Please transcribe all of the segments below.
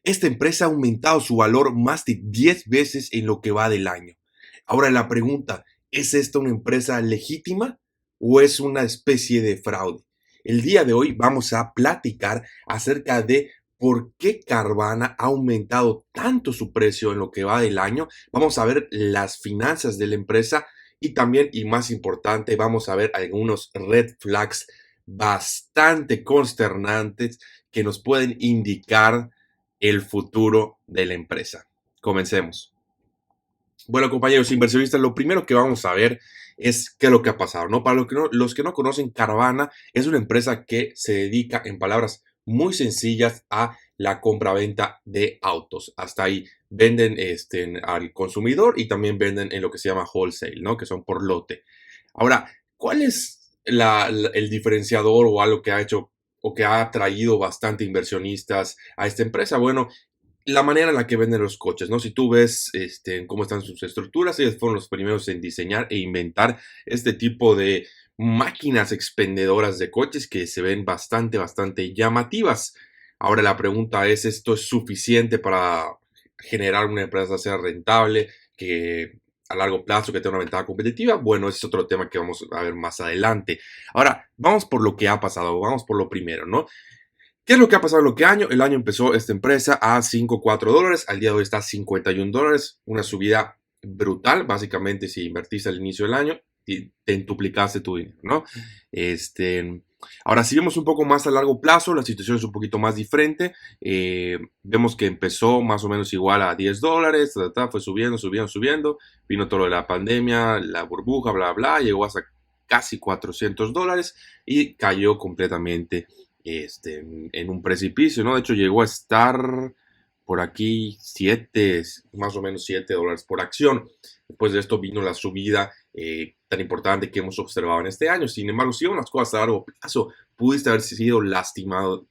Esta empresa ha aumentado su valor más de 10 veces en lo que va del año. Ahora la pregunta, ¿es esta una empresa legítima o es una especie de fraude? El día de hoy vamos a platicar acerca de por qué Carvana ha aumentado tanto su precio en lo que va del año. Vamos a ver las finanzas de la empresa y también, y más importante, vamos a ver algunos red flags bastante consternantes que nos pueden indicar el futuro de la empresa. Comencemos. Bueno, compañeros inversionistas, lo primero que vamos a ver es qué es lo que ha pasado, ¿no? Para los que no conocen, Carvana es una empresa que se dedica, en palabras muy sencillas, a la compra-venta de autos. Hasta ahí venden al consumidor y también venden en lo que se llama wholesale, ¿no? Que son por lote. Ahora, ¿cuál es el diferenciador o algo que ha hecho o que ha atraído bastante inversionistas a esta empresa? Bueno, la manera en la que venden los coches, ¿no? Si tú ves cómo están sus estructuras, ellos fueron los primeros en diseñar e inventar este tipo de máquinas expendedoras de coches que se ven bastante llamativas. Ahora la pregunta es, ¿esto es suficiente para generar una empresa sea rentable, que a largo plazo, que tenga una ventaja competitiva? Bueno, ese es otro tema que vamos a ver más adelante. Ahora, vamos por lo que ha pasado, vamos por lo primero, ¿no? ¿Qué es lo que ha pasado en lo que año? El año empezó esta empresa a $5.4, al día de hoy está a $51, una subida brutal, básicamente si invertiste al inicio del año, te entuplicaste tu dinero, ¿no? Este, ahora, si vemos un poco más a largo plazo, la situación es un poquito más diferente, vemos que empezó más o menos igual a $10, fue subiendo, vino todo lo de la pandemia, la burbuja, llegó hasta casi $400 y cayó completamente en un precipicio, ¿no? De hecho, llegó a estar por aquí más o menos $7 por acción. Después de esto vino la subida tan importante que hemos observado en este año. Sin embargo, si vemos las cosas a largo plazo, pudiste haber sido lastimado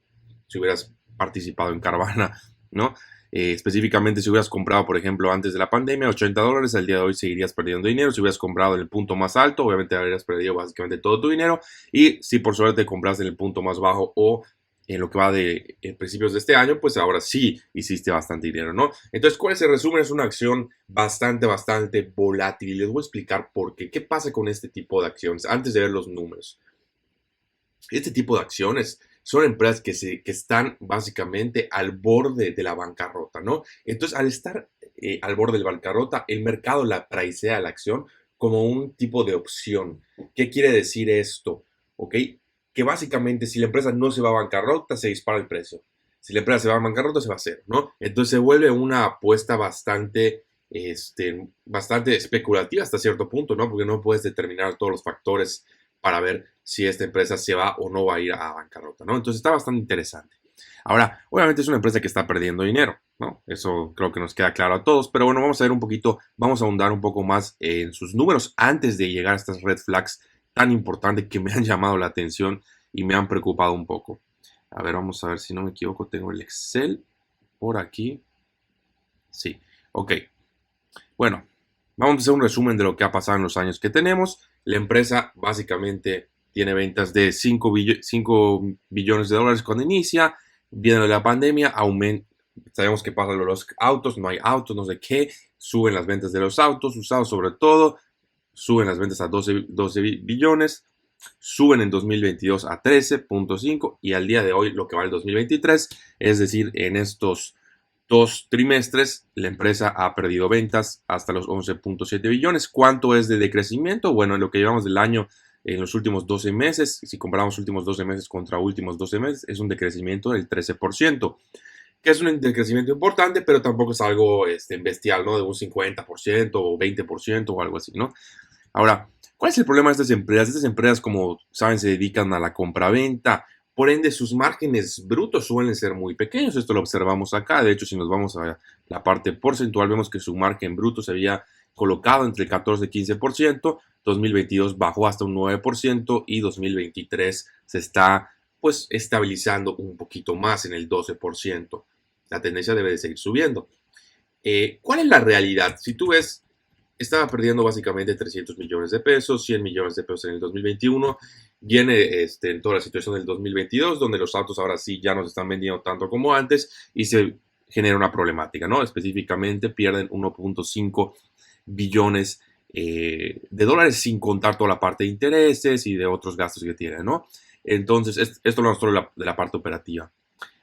si hubieras participado en Carvana, ¿no? Específicamente si hubieras comprado, por ejemplo, antes de la pandemia, $80, al día de hoy seguirías perdiendo dinero. Si hubieras comprado en el punto más alto, obviamente habrías perdido básicamente todo tu dinero. Y si por suerte compraste en el punto más bajo o en lo que va de principios de este año, pues ahora sí hiciste bastante dinero, ¿no? Entonces, ¿cuál es el resumen? Es una acción bastante volátil y les voy a explicar por qué. ¿Qué pasa con este tipo de acciones? Antes de ver los números. Este tipo de acciones son empresas que están básicamente al borde de la bancarrota, ¿no? Entonces, al estar al borde de la bancarrota, el mercado la pricea la acción como un tipo de opción. ¿Qué quiere decir esto? ¿Ok? Que básicamente si la empresa no se va a bancarrota, se dispara el precio. Si la empresa se va a bancarrota, se va a hacer, ¿no? Entonces se vuelve una apuesta bastante especulativa hasta cierto punto, ¿no? Porque no puedes determinar todos los factores para ver si esta empresa se va o no va a ir a bancarrota, ¿no? Entonces está bastante interesante. Ahora, obviamente es una empresa que está perdiendo dinero, ¿no? Eso creo que nos queda claro a todos, pero bueno, vamos a ver un poquito, vamos a ahondar un poco más en sus números antes de llegar a estas red flags tan importantes que me han llamado la atención y me han preocupado un poco. A ver, vamos a ver si no me equivoco, tengo el Excel por aquí. Sí, ok. Bueno, vamos a hacer un resumen de lo que ha pasado en los años que tenemos. La empresa básicamente tiene ventas de 5 billones de dólares cuando inicia. Viene la pandemia, sabemos que pasa los autos, no hay autos, no sé qué. Suben las ventas de los autos, usados sobre todo. Suben las ventas a 12 billones. Suben en 2022 a 13.5 y al día de hoy lo que va el 2023, es decir, en estos 2 trimestres, la empresa ha perdido ventas hasta los 11.7 billones. ¿Cuánto es de decrecimiento? Bueno, en lo que llevamos del año, en los últimos 12 meses, si comparamos últimos 12 meses contra últimos 12 meses, es un decrecimiento del 13%, que es un decrecimiento importante, pero tampoco es algo bestial, ¿no? De un 50% o 20% o algo así, ¿no? Ahora, ¿cuál es el problema de estas empresas? Estas empresas, como saben, se dedican a la compraventa. Por ende, sus márgenes brutos suelen ser muy pequeños. Esto lo observamos acá. De hecho, si nos vamos a la parte porcentual, vemos que su margen bruto se había colocado entre el 14 y 15%. 2022 bajó hasta un 9% y 2023 se está pues estabilizando un poquito más en el 12%. La tendencia debe de seguir subiendo. ¿Cuál es la realidad? Si tú ves, estaba perdiendo básicamente 300 millones de pesos, 100 millones de pesos en el 2021. Viene en toda la situación del 2022, donde los autos ahora sí ya no se están vendiendo tanto como antes y se genera una problemática, ¿no? Específicamente pierden 1.5 billones de dólares sin contar toda la parte de intereses y de otros gastos que tienen, ¿no? Entonces, esto lo mostró de la parte operativa.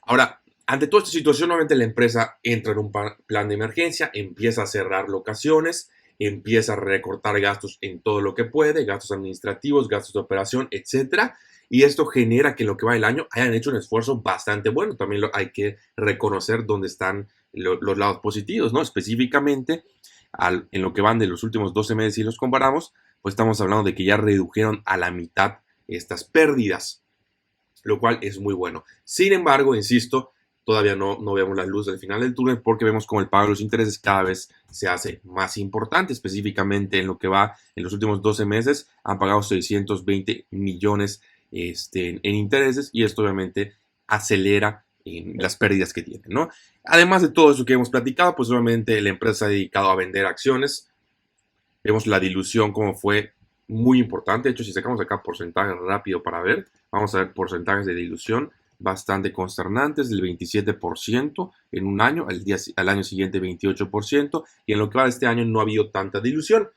Ahora, ante toda esta situación, nuevamente la empresa entra en un plan de emergencia, empieza a cerrar locaciones, empieza a recortar gastos en todo lo que puede, gastos administrativos, gastos de operación, etcétera. Y esto genera que en lo que va del año hayan hecho un esfuerzo bastante bueno. También hay que reconocer dónde están los lados positivos, ¿no? Específicamente, en lo que van de los últimos 12 meses, si los comparamos, pues estamos hablando de que ya redujeron a la mitad estas pérdidas, lo cual es muy bueno. Sin embargo, insisto, todavía no vemos la luz al final del túnel porque vemos como el pago de los intereses cada vez se hace más importante. Específicamente en lo que va en los últimos 12 meses han pagado 620 millones en intereses, y esto obviamente acelera las pérdidas que tienen, ¿no? Además de todo eso que hemos platicado, pues obviamente la empresa se ha dedicado a vender acciones. Vemos la dilución como fue muy importante. De hecho, si sacamos acá porcentajes rápido para ver, vamos a ver porcentajes de dilución bastante consternantes, del 27% en un año, al año siguiente 28%, y en lo que va de este año no ha habido tanta dilución.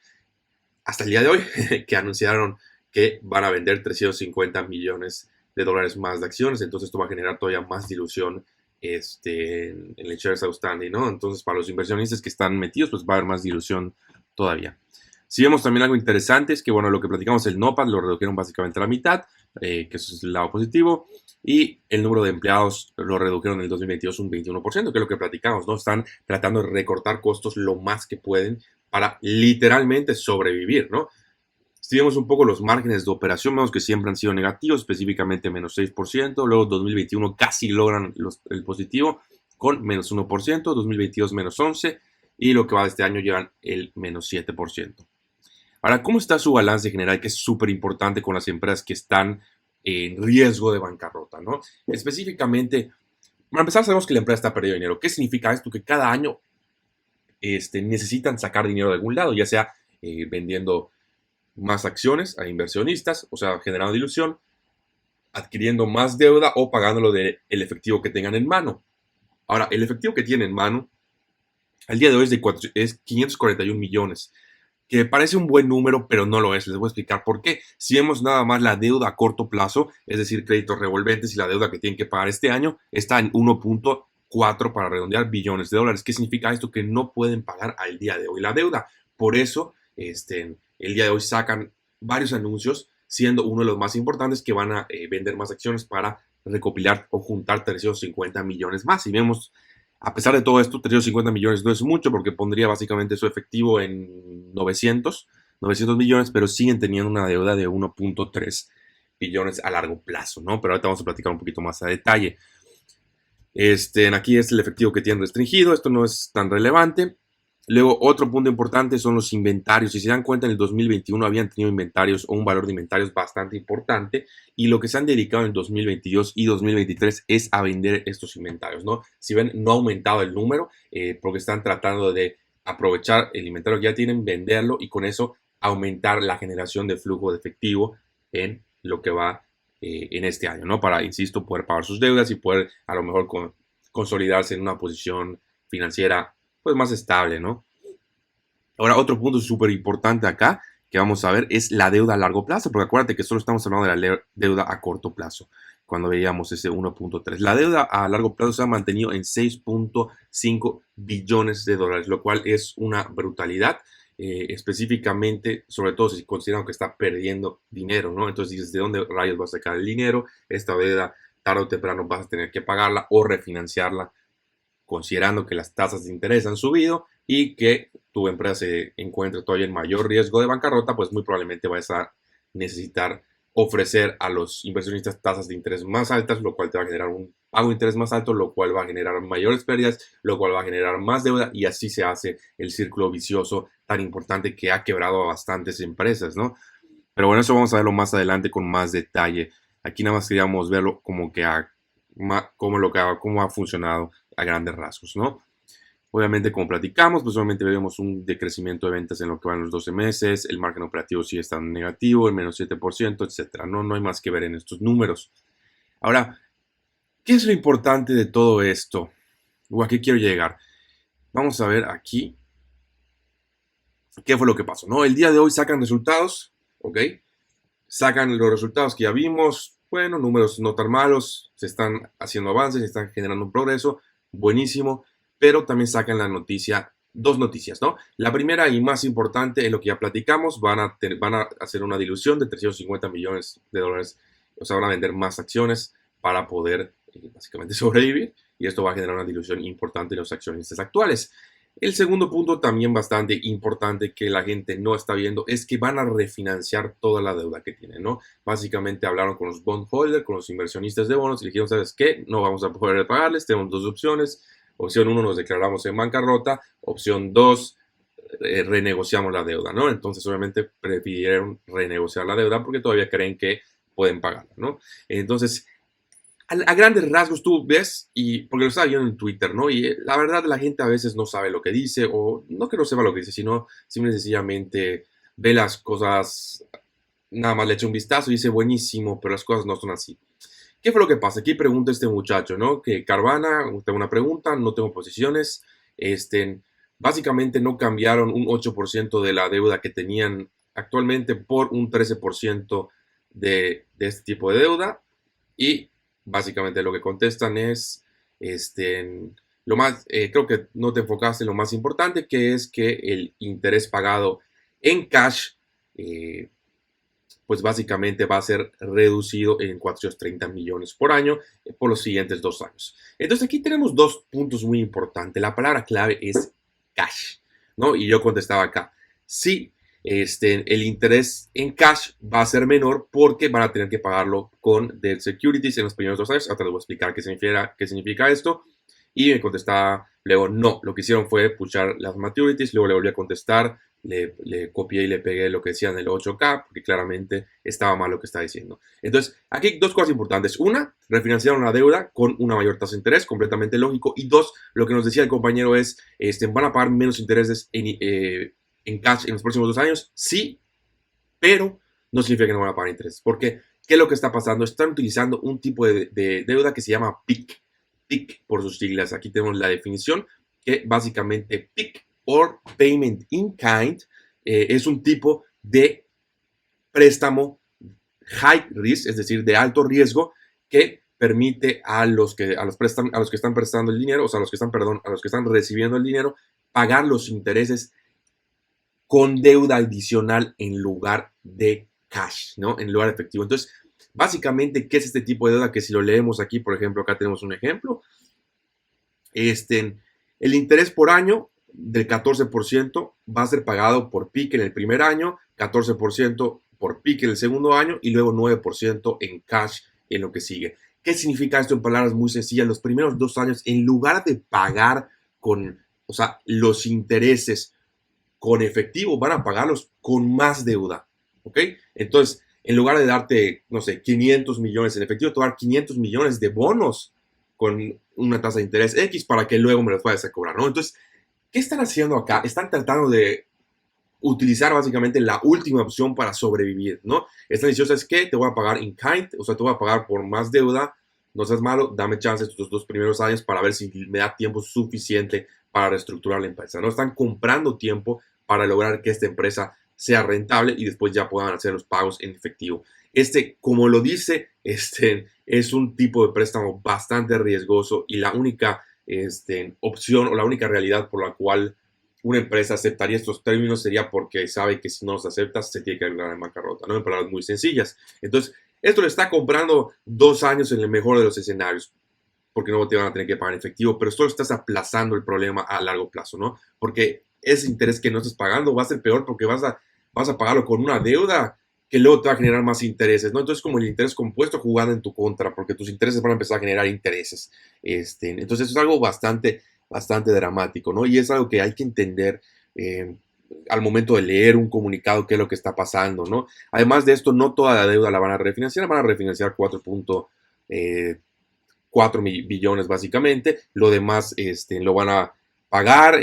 Hasta el día de hoy, que anunciaron que van a vender 350 millones de dólares más de acciones, entonces esto va a generar todavía más dilución en el shares outstanding, ¿no? Entonces, para los inversionistas que están metidos, pues va a haber más dilución todavía. Si vemos también algo interesante es que, bueno, lo que platicamos, el NOPAT lo redujeron básicamente a la mitad, que eso es el lado positivo, y el número de empleados lo redujeron en el 2022 un 21%, que es lo que platicamos, ¿no? Están tratando de recortar costos lo más que pueden para literalmente sobrevivir, ¿no? Si vemos un poco los márgenes de operación, vemos que siempre han sido negativos, específicamente menos 6%, luego 2021 casi logran el positivo con menos 1%, 2022 menos 11%, y lo que va de este año llevan el menos 7%. Ahora, ¿cómo está su balance general? Que es súper importante con las empresas que están en riesgo de bancarrota, ¿no? Específicamente, para empezar, sabemos que la empresa está perdiendo dinero. ¿Qué significa esto? Que cada año necesitan sacar dinero de algún lado, ya sea vendiendo más acciones a inversionistas, o sea, generando dilución, adquiriendo más deuda o pagándolo del efectivo que tengan en mano. Ahora, el efectivo que tienen en mano al día de hoy es 541 millones, que parece un buen número, pero no lo es. Les voy a explicar por qué. Si vemos nada más la deuda a corto plazo, es decir, créditos revolventes y la deuda que tienen que pagar este año, está en 1.4 para redondear billones de dólares. ¿Qué significa esto? Que no pueden pagar al día de hoy la deuda. Por eso, el día de hoy sacan varios anuncios, siendo uno de los más importantes que van a vender más acciones para recopilar o juntar 350 millones más. Y vemos, a pesar de todo esto, 350 millones no es mucho porque pondría básicamente su efectivo en 900 millones, pero siguen teniendo una deuda de 1.3 billones a largo plazo, ¿no? Pero ahorita vamos a platicar un poquito más a detalle. Aquí es el efectivo que tienen restringido, esto no es tan relevante. Luego, otro punto importante son los inventarios. Si se dan cuenta, en el 2021 habían tenido inventarios o un valor de inventarios bastante importante, y lo que se han dedicado en 2022 y 2023 es a vender estos inventarios, ¿no? Si ven, no ha aumentado el número porque están tratando de aprovechar el inventario que ya tienen, venderlo y con eso aumentar la generación de flujo de efectivo en lo que va en este año, ¿no? Para, insisto, poder pagar sus deudas y poder a lo mejor consolidarse en una posición financiera pues más estable, ¿no? Ahora, otro punto súper importante acá que vamos a ver es la deuda a largo plazo, porque acuérdate que solo estamos hablando de la deuda a corto plazo, cuando veíamos ese 1.3. La deuda a largo plazo se ha mantenido en 6.5 billones de dólares, lo cual es una brutalidad, específicamente, sobre todo si consideramos que está perdiendo dinero, ¿no? Entonces dices, ¿de dónde rayos vas a sacar el dinero? Esta deuda tarde o temprano vas a tener que pagarla o refinanciarla, considerando que las tasas de interés han subido y que tu empresa se encuentra todavía en mayor riesgo de bancarrota, pues muy probablemente vas a necesitar ofrecer a los inversionistas tasas de interés más altas, lo cual te va a generar un pago de interés más alto, lo cual va a generar mayores pérdidas, lo cual va a generar más deuda, y así se hace el círculo vicioso tan importante que ha quebrado a bastantes empresas, ¿no? Pero bueno, eso vamos a verlo más adelante con más detalle. Aquí nada más queríamos verlo como que cómo ha funcionado a grandes rasgos, ¿no? Obviamente, como platicamos, pues obviamente vemos un decrecimiento de ventas en lo que van los 12 meses, el margen operativo sigue estando negativo, el menos 7%, etcétera. No hay más que ver en estos números. Ahora, ¿qué es lo importante de todo esto? ¿O a qué quiero llegar? Vamos a ver aquí qué fue lo que pasó, ¿no? El día de hoy sacan resultados, ¿ok? Sacan los resultados que ya vimos, bueno, números no tan malos, se están haciendo avances, se están generando un progreso, buenísimo, pero también sacan la noticia, dos noticias, ¿no? La primera y más importante es lo que ya platicamos, van a hacer una dilución de 350 millones de dólares, o sea, van a vender más acciones para poder básicamente sobrevivir y esto va a generar una dilución importante en los accionistas actuales. El segundo punto también bastante importante que la gente no está viendo es que van a refinanciar toda la deuda que tienen, ¿no? Básicamente hablaron con los bondholders, con los inversionistas de bonos y dijeron, ¿sabes qué? No vamos a poder pagarles, tenemos dos opciones. Opción uno, nos declaramos en bancarrota. Opción dos, renegociamos la deuda, ¿no? Entonces, obviamente, prefirieron renegociar la deuda porque todavía creen que pueden pagarla, ¿no? Entonces, a grandes rasgos tú ves, y porque lo estaba viendo en Twitter, ¿no? Y la verdad la gente a veces no sabe lo que dice, o no que no sepa lo que dice, sino simple y sencillamente ve las cosas, nada más le echa un vistazo y dice buenísimo, pero las cosas no son así. ¿Qué fue lo que pasa? Aquí pregunta este muchacho, ¿no? Que Carvana, tengo una pregunta, no tengo posiciones, básicamente no cambiaron un 8% de la deuda que tenían actualmente por un 13% de este tipo de deuda y básicamente lo que contestan es, lo más, creo que no te enfocaste en lo más importante, que es que el interés pagado en cash, eh, pues básicamente va a ser reducido en 430 millones por año por los siguientes 2 años. Entonces aquí tenemos dos puntos muy importantes. La palabra clave es cash, ¿no? Y yo contestaba acá, sí, el interés en cash va a ser menor porque van a tener que pagarlo con debt securities en los primeros 2 años. Ahora les voy a explicar qué significa esto. Y me contestaba luego, no, lo que hicieron fue puchar las maturities, luego le volví a contestar, le copié y le pegué lo que decía en el 8K, porque claramente estaba mal lo que está diciendo. Entonces, aquí dos cosas importantes. Una, refinanciaron la deuda con una mayor tasa de interés, completamente lógico. Y dos, lo que nos decía el compañero es, van a pagar menos intereses en cash en los próximos 2 años, sí, pero no significa que no van a pagar intereses. Porque, ¿qué es lo que está pasando? Están utilizando un tipo de deuda que se llama PIK. PIK por sus siglas. Aquí tenemos la definición, que básicamente PIK or Payment in Kind es un tipo de préstamo high risk, es decir, de alto riesgo, que permite a los que están prestando el dinero, o sea, a los que están, perdón, a los que están recibiendo el dinero, pagar los intereses con deuda adicional en lugar de cash, ¿no? En lugar de efectivo. Entonces, básicamente, ¿qué es este tipo de deuda? Que si lo leemos aquí, por ejemplo, acá tenemos un ejemplo. El interés por año del 14% va a ser pagado por PIK en el primer año, 14% por PIK en el segundo año y luego 9% en cash en lo que sigue. ¿Qué significa esto en palabras muy sencillas? Los primeros 2 años, en lugar de pagar con, o sea, los intereses con efectivo, van a pagarlos con más deuda, ¿ok? Entonces, en lugar de darte, no sé, 500 millones en efectivo, te voy a dar 500 millones de bonos con una tasa de interés X para que luego me los puedas a cobrar, ¿no? Entonces, ¿qué están haciendo acá? Están tratando de utilizar básicamente la última opción para sobrevivir, ¿no? Están diciendo, ¿sabes qué? Te voy a pagar in kind, o sea, te voy a pagar por más deuda, no seas malo, dame chance estos 2 primeros años para ver si me da tiempo suficiente para reestructurar la empresa, ¿no? Están comprando tiempo para lograr que esta empresa sea rentable y después ya puedan hacer los pagos en efectivo. Como lo dice, es un tipo de préstamo bastante riesgoso y la única opción o la única realidad por la cual una empresa aceptaría estos términos sería porque sabe que si no los aceptas se tiene que declarar en bancarrota, ¿no? En palabras muy sencillas. Entonces, esto le está comprando 2 años en el mejor de los escenarios, porque no te van a tener que pagar en efectivo, pero solo estás aplazando el problema a largo plazo, ¿no? Porque ese interés que no estás pagando va a ser peor porque vas a pagarlo con una deuda que luego te va a generar más intereses, ¿no? Entonces, como el interés compuesto jugando en tu contra, porque tus intereses van a empezar a generar intereses. Entonces, eso es algo bastante dramático, ¿no? Y es algo que hay que entender al momento de leer un comunicado qué es lo que está pasando, ¿no? Además de esto, no toda la deuda la van a refinanciar 4 billones básicamente, lo demás lo van a pagar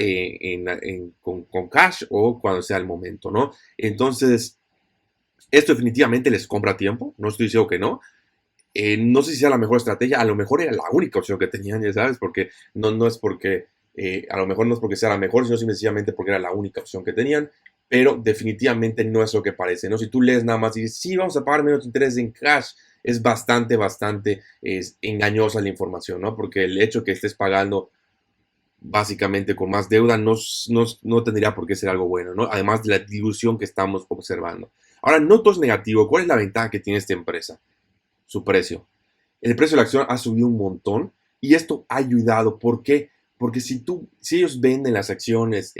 con cash o cuando sea el momento, ¿no? Entonces, esto definitivamente les compra tiempo, no estoy diciendo que no, No sé si sea la mejor estrategia, a lo mejor era la única opción que tenían, ya sabes, porque no es porque, a lo mejor no es porque sea la mejor, sino sencillamente porque era la única opción que tenían, pero definitivamente no es lo que parece, ¿no? Si tú lees nada más y dices, sí, vamos a pagar menos interés en cash, es bastante engañosa la información, ¿no? Porque el hecho que estés pagando básicamente con más deuda no tendría por qué ser algo bueno, ¿no? Además de la dilución que estamos observando. Ahora, no todo es negativo. ¿Cuál es la ventaja que tiene esta empresa? Su precio. El precio de la acción ha subido un montón y esto ha ayudado. ¿Por qué? Porque si ellos venden las acciones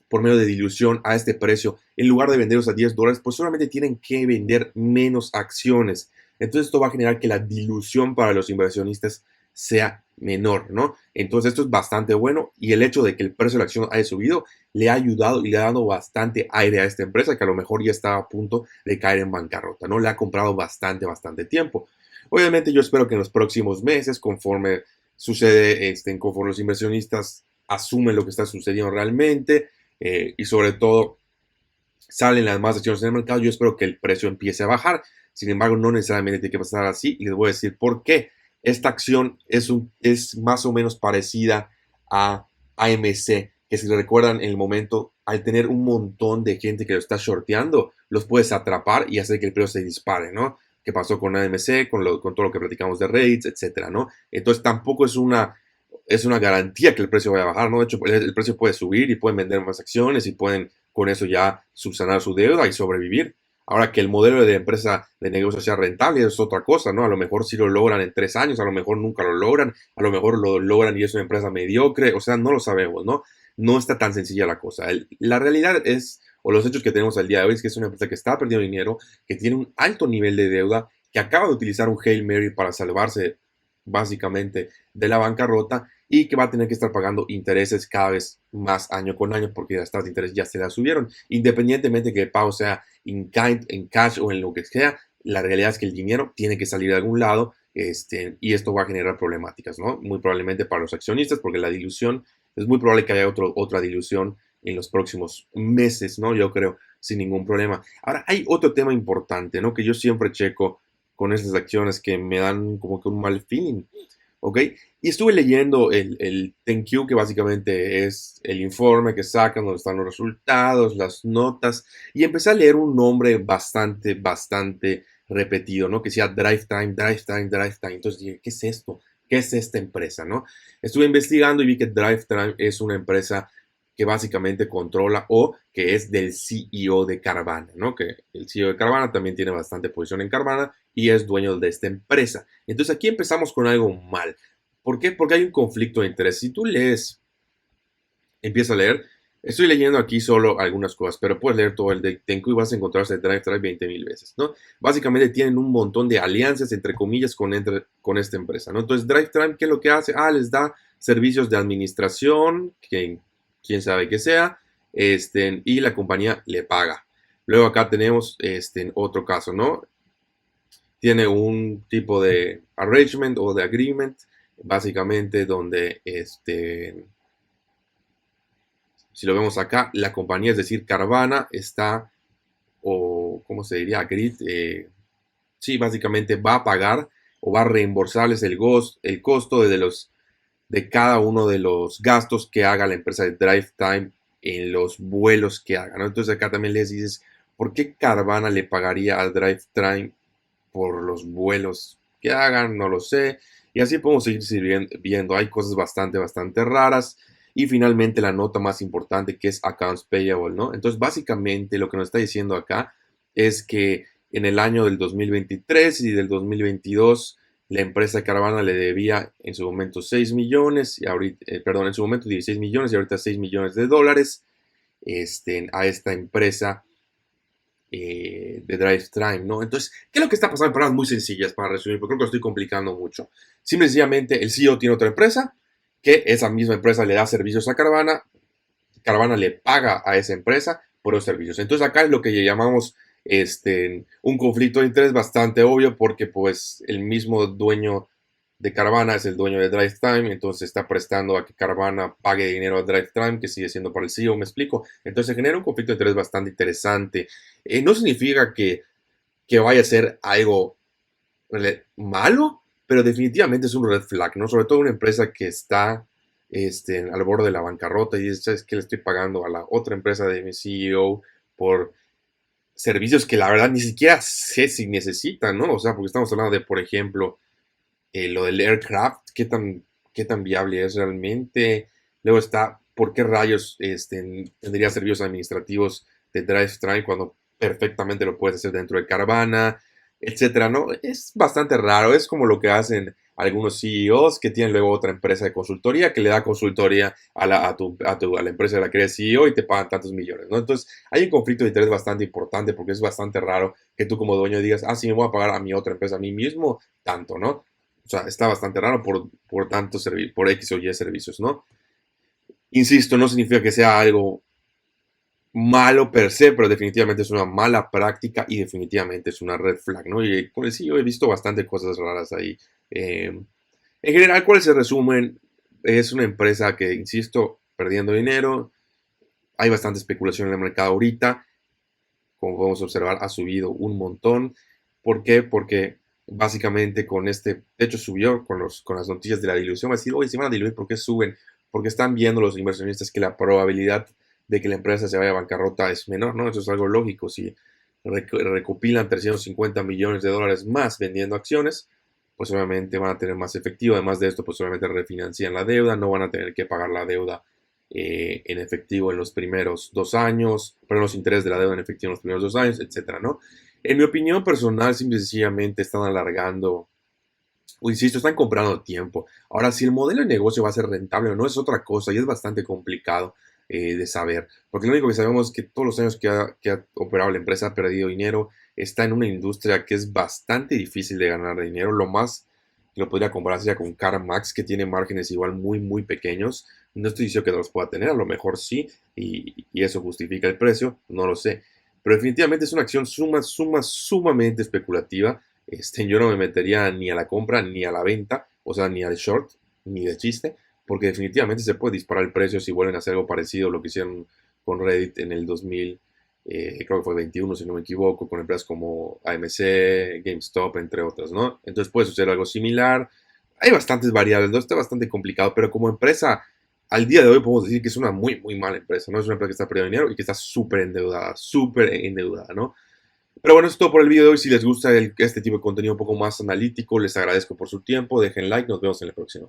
por medio de dilución a este precio, en lugar de venderlos a $10, pues solamente tienen que vender menos acciones. Entonces esto va a generar que la dilución para los inversionistas sea menor, ¿no? Entonces esto es bastante bueno y el hecho de que el precio de la acción haya subido le ha ayudado y le ha dado bastante aire a esta empresa que a lo mejor ya estaba a punto de caer en bancarrota, ¿no? Le ha comprado bastante tiempo. Obviamente yo espero que en los próximos meses, conforme sucede, conforme los inversionistas asumen lo que está sucediendo realmente, y sobre todo salen las más acciones en el mercado, yo espero que el precio empiece a bajar. Sin embargo, no necesariamente tiene que pasar así y les voy a decir por qué. Esta acción es más o menos parecida a AMC, que si recuerdan en el momento, al tener un montón de gente que lo está shorteando, los puedes atrapar y hacer que el precio se dispare, ¿no? ¿Qué pasó con AMC, con todo lo que platicamos de rates, etcétera, ¿no? Entonces tampoco es una garantía que el precio vaya a bajar, ¿no? De hecho, el precio puede subir y pueden vender más acciones y pueden con eso ya subsanar su deuda y sobrevivir. Ahora que el modelo de empresa de negocio sea rentable es otra cosa, ¿no? A lo mejor sí lo logran en 3 años, a lo mejor nunca lo logran, a lo mejor lo logran y es una empresa mediocre, o sea, no lo sabemos, ¿no? No está tan sencilla la cosa. La realidad es, o los hechos que tenemos al día de hoy, es que es una empresa que está perdiendo dinero, que tiene un alto nivel de deuda, que acaba de utilizar un Hail Mary para salvarse básicamente de la bancarrota y que va a tener que estar pagando intereses cada vez más año con año porque las tasas de interés ya se las subieron. Independientemente que el pago sea in kind, en cash o en lo que sea, la realidad es que el dinero tiene que salir de algún lado, y esto va a generar problemáticas, ¿no? Muy probablemente para los accionistas porque la dilución, es muy probable que haya otra dilución en los próximos meses, ¿no? Yo creo, sin ningún problema. Ahora, hay otro tema importante, ¿no? Que yo siempre checo con esas acciones que me dan como que un mal feeling, ¿ok? Y estuve leyendo el thank you, que básicamente es el informe que sacan, donde están los resultados, las notas, y empecé a leer un nombre bastante repetido, ¿no? Que decía Drive Time, Drive Time, Drive Time. Entonces dije, ¿qué es esto? ¿Qué es esta empresa, no? Estuve investigando y vi que Drive Time es una empresa que básicamente controla o que es del CEO de Carvana, ¿no? Que el CEO de Carvana también tiene bastante posición en Carvana y es dueño de esta empresa. Entonces aquí empezamos con algo mal. ¿Por qué? Porque hay un conflicto de interés. Si tú empieza a leer, estoy leyendo aquí solo algunas cosas, pero puedes leer todo el de Tenku y vas a encontrarse Drive Drive 20,000 veces, ¿no? Básicamente tienen un montón de alianzas, entre comillas, con esta empresa, ¿no? Entonces Drive Drive, ¿qué es lo que hace? Les da servicios de administración, quién sabe qué sea, y la compañía le paga. Luego acá tenemos otro caso, ¿no? Tiene un tipo de arrangement o de agreement, básicamente donde, si lo vemos acá, la compañía, es decir, Carvana, está, o ¿cómo se diría? Sí, básicamente va a pagar o va a reembolsarles el costo de cada uno de los gastos que haga la empresa de Drive Time en los vuelos que haga, ¿no? Entonces acá también les dices, ¿por qué Carvana le pagaría a Drive Time por los vuelos que hagan? No lo sé. Y así podemos seguir viendo. Hay cosas bastante raras. Y finalmente la nota más importante, que es Accounts Payable, ¿no? Entonces básicamente lo que nos está diciendo acá es que en el año del 2023 y del 2022 la empresa Carvana le debía en su momento 6 millones, y ahorita, perdón, en su momento 16 millones y ahorita 6 millones de dólares, a esta empresa de Drive Time, ¿no? Entonces, ¿qué es lo que está pasando? En palabras muy sencillas para resumir, porque creo que lo estoy complicando mucho. Simple y sencillamente, el CEO tiene otra empresa, que esa misma empresa le da servicios a Carvana, Carvana le paga a esa empresa por los servicios. Entonces, acá es lo que llamamos un conflicto de interés bastante obvio, porque pues el mismo dueño de Carvana es el dueño de Drive Time, entonces está prestando a que Carvana pague dinero a Drive Time, que sigue siendo para el CEO, me explico. Entonces se genera un conflicto de interés bastante interesante. No significa que vaya a ser algo malo, pero definitivamente es un red flag, ¿no? Sobre todo una empresa que está al borde de la bancarrota y es que le estoy pagando a la otra empresa de mi CEO por servicios que la verdad ni siquiera sé si necesitan, ¿no? O sea, porque estamos hablando de, por ejemplo, lo del aircraft, qué tan viable es realmente. Luego está, ¿por qué rayos tendría servicios administrativos de DriveThru cuando perfectamente lo puedes hacer dentro de Carvana, etcétera, ¿no? Es bastante raro, es como lo que hacen algunos CEOs que tienen luego otra empresa de consultoría que le da consultoría a la empresa de la que eres CEO y te pagan tantos millones, ¿no? Entonces, hay un conflicto de interés bastante importante porque es bastante raro que tú como dueño digas, ah, sí, me voy a pagar a mi otra empresa, a mí mismo, tanto, ¿no? O sea, está bastante raro por tanto por X o Y servicios, ¿no? Insisto, no significa que sea algo malo per se, pero definitivamente es una mala práctica y definitivamente es una red flag, ¿no? Y pues sí, yo he visto bastante cosas raras ahí. En general, ¿cuál es el resumen? Es una empresa que, insisto, perdiendo dinero. Hay bastante especulación en el mercado ahorita. Como podemos observar, ha subido un montón. ¿Por qué? Porque básicamente de hecho subió con las noticias de la dilución. Va a decir, oye, si van a diluir, ¿por qué suben? Porque están viendo los inversionistas que la probabilidad de que la empresa se vaya a bancarrota es menor, ¿no? Eso es algo lógico. Si recopilan 350 millones de dólares más vendiendo acciones, pues obviamente van a tener más efectivo. Además de esto, pues obviamente refinancian la deuda, no van a tener que pagar la deuda en efectivo en los primeros 2 años, pero los intereses de la deuda en efectivo en los primeros 2 años, etcétera, ¿no? En mi opinión personal, simple y sencillamente están alargando, o insisto, están comprando tiempo. Ahora, si el modelo de negocio va a ser rentable o no es otra cosa y es bastante complicado de saber, porque lo único que sabemos es que todos los años que ha operado la empresa ha perdido dinero, está en una industria que es bastante difícil de ganar dinero. Lo más que lo podría comparar sería con CarMax, que tiene márgenes igual muy, muy pequeños. No estoy diciendo que no los pueda tener, a lo mejor sí, y eso justifica el precio, no lo sé. Pero definitivamente es una acción sumamente especulativa. Yo no me metería ni a la compra ni a la venta, o sea, ni al short, ni de chiste, porque definitivamente se puede disparar el precio si vuelven a hacer algo parecido a lo que hicieron con Reddit en el 2000, creo que fue 21, si no me equivoco, con empresas como AMC, GameStop, entre otras, ¿no? Entonces puede suceder algo similar. Hay bastantes variables, ¿no? Está bastante complicado, pero como empresa, al día de hoy podemos decir que es una muy, muy mala empresa, ¿no? Es una empresa que está perdiendo dinero y que está súper endeudada, ¿no? Pero bueno, eso es todo por el video de hoy. Si les gusta este tipo de contenido un poco más analítico, les agradezco por su tiempo. Dejen like, nos vemos en la próxima.